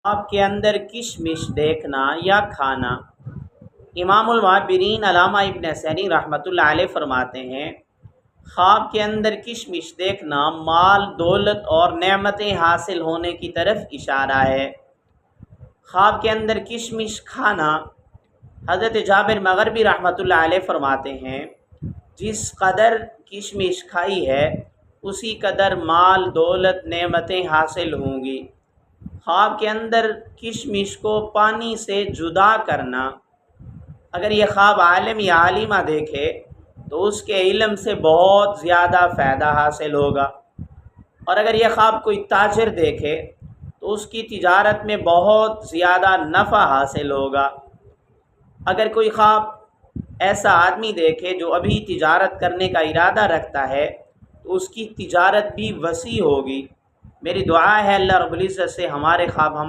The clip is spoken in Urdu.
خواب کے اندر کشمش دیکھنا یا کھانا۔ امام المعبرین علامہ ابن حسینی رحمۃ اللہ علیہ فرماتے ہیں، خواب کے اندر کشمش دیکھنا مال دولت اور نعمتیں حاصل ہونے کی طرف اشارہ ہے۔ خواب کے اندر کشمش کھانا، حضرت جابر مغربی رحمۃ اللہ علیہ فرماتے ہیں، جس قدر کشمش کھائی ہے اسی قدر مال دولت نعمتیں حاصل ہوں گی۔ خواب کے اندر کشمش کو پانی سے جدا کرنا، اگر یہ خواب عالم یا عالمہ دیکھے تو اس کے علم سے بہت زیادہ فائدہ حاصل ہوگا، اور اگر یہ خواب کوئی تاجر دیکھے تو اس کی تجارت میں بہت زیادہ نفع حاصل ہوگا۔ اگر کوئی خواب ایسا آدمی دیکھے جو ابھی تجارت کرنے کا ارادہ رکھتا ہے تو اس کی تجارت بھی وسیع ہوگی۔ میری دعا ہے اللہ رب العزت سے ہمارے خواب ہمارے